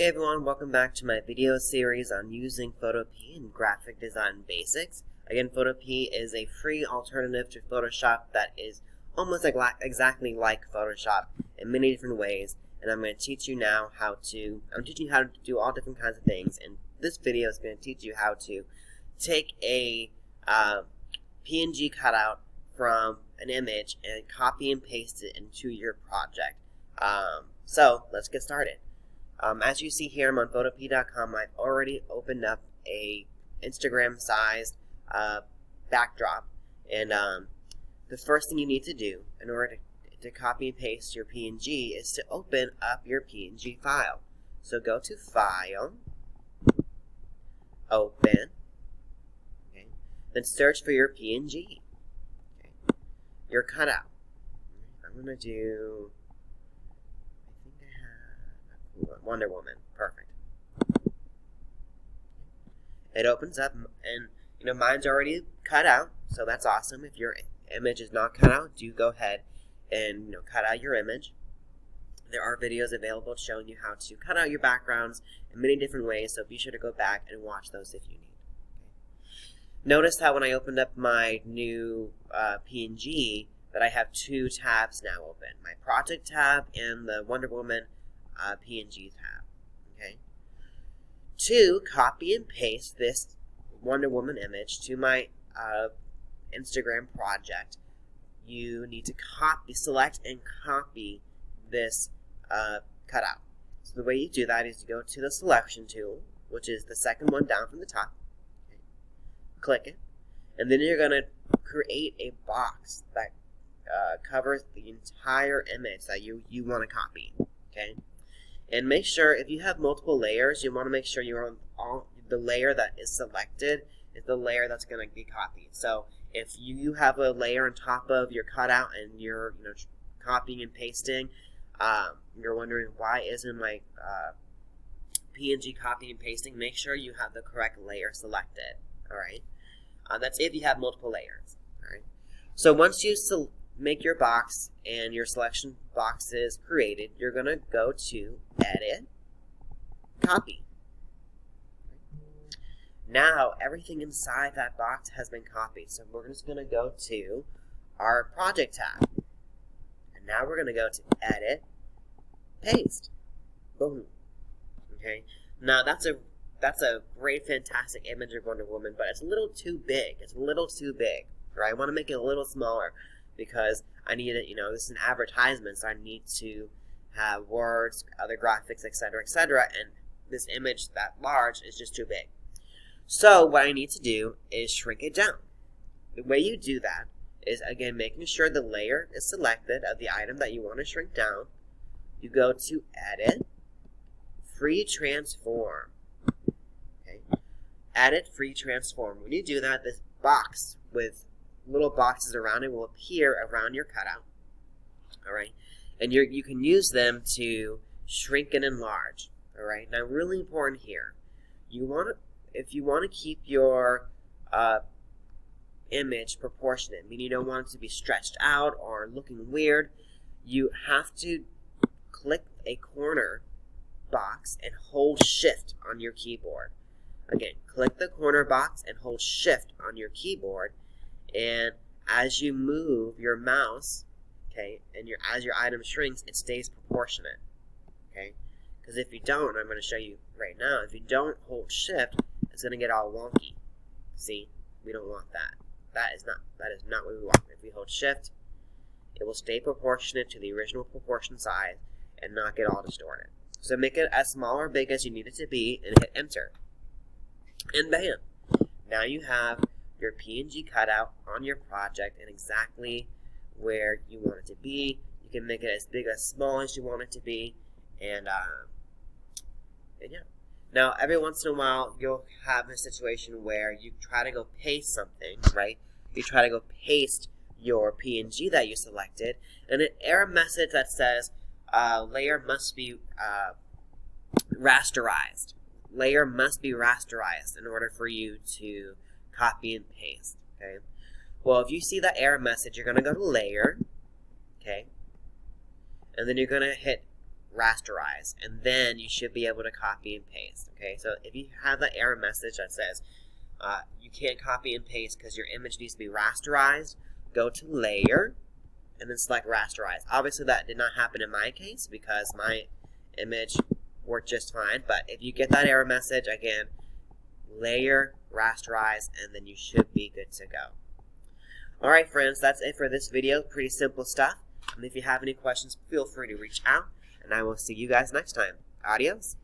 Hey everyone, welcome back to my video series on using Photopea in graphic design basics. Again, Photopea is a free alternative to Photoshop that is almost exactly like Photoshop in many different ways, and I'm going to teach you now I'm teaching you how to do all different kinds of things, and this video is going to teach you how to take a PNG cutout from an image and copy and paste it into your project. So let's get started. As you see here, I'm on Photopea.com. I've already opened up a Instagram-sized backdrop, and the first thing you need to do in order to copy and paste your PNG is to open up your PNG file. So go to File, Open, okay, then search for your PNG, okay, your cutout. I'm going to do... Wonder Woman. Perfect. It opens up, and mine's already cut out, so that's awesome. If your image is not cut out, do go ahead and cut out your image. There are videos available showing you how to cut out your backgrounds in many different ways, so be sure to go back and watch those if you need. Okay. Notice how when I opened up my new PNG that I have two tabs now open: my project tab and the Wonder Woman PNG tab. Okay. To copy and paste this Wonder Woman image to my Instagram project, you need to select and copy this cutout. So the way you do that is you go to the selection tool, which is the second one down from the top. Okay. Click it, and then you're going to create a box that covers the entire image that you want to copy. Okay. And make sure, if you have multiple layers, you want to make sure you're on the layer that is selected is the layer that's going to be copied. So if you have a layer on top of your cutout and you're copying and pasting, you're wondering why isn't my PNG copying and pasting, make sure you have the correct layer selected. Alright? That's if you have multiple layers. Alright? So once you make your box and your selection box is created, you're going to go to Edit, Copy. Now everything inside that box has been copied, so we're just going to go to our Project tab, and now we're going to go to Edit, Paste. Boom. Okay. Now that's a great, fantastic image of Wonder Woman, but it's a little too big. It's a little too big. Right? I want to make it a little smaller, because I need it, this is an advertisement, so I need to have words, other graphics, etc., and this image that large is just too big. So what I need to do is shrink it down. The way you do that is, again, making sure the layer is selected of the item that you want to shrink down. You go to Edit, Free Transform. Okay. Edit, Free Transform. When you do that, this box with little boxes around it will appear around your cutout. Alright? And you can use them to shrink and enlarge. Alright? Now, really important here. If you want to keep your image proportionate, meaning you don't want it to be stretched out or looking weird, you have to click a corner box and hold Shift on your keyboard. Again, click the corner box and hold Shift on your keyboard. And as you move your mouse, okay, and as your item shrinks, it stays proportionate, okay? Because if you don't, I'm going to show you right now, if you don't hold Shift, it's going to get all wonky. See, we don't want that. That is not what we want. If we hold Shift, it will stay proportionate to the original proportion size and not get all distorted. So make it as small or big as you need it to be, and hit Enter. And bam! Now you have your PNG cutout on your project and exactly where you want it to be. You can make it as big or as small as you want it to be, and yeah. Now, every once in a while, you'll have a situation where you try to go paste something, right? You try to go paste your PNG that you selected, and an error message that says layer must be rasterized. Layer must be rasterized in order for you to copy and paste, okay? Well, if you see that error message, you're going to go to Layer, okay? And then you're going to hit rasterize, and then you should be able to copy and paste. Okay, so if you have that error message that says you can't copy and paste because your image needs to be rasterized, go to Layer, and then select Rasterize. Obviously that did not happen in my case because my image worked just fine, but if you get that error message, again, Layer, Rasterize, and then you should be good to go. Alright friends, that's it for this video. Pretty simple stuff. And if you have any questions, feel free to reach out, and I will see you guys next time. Adios.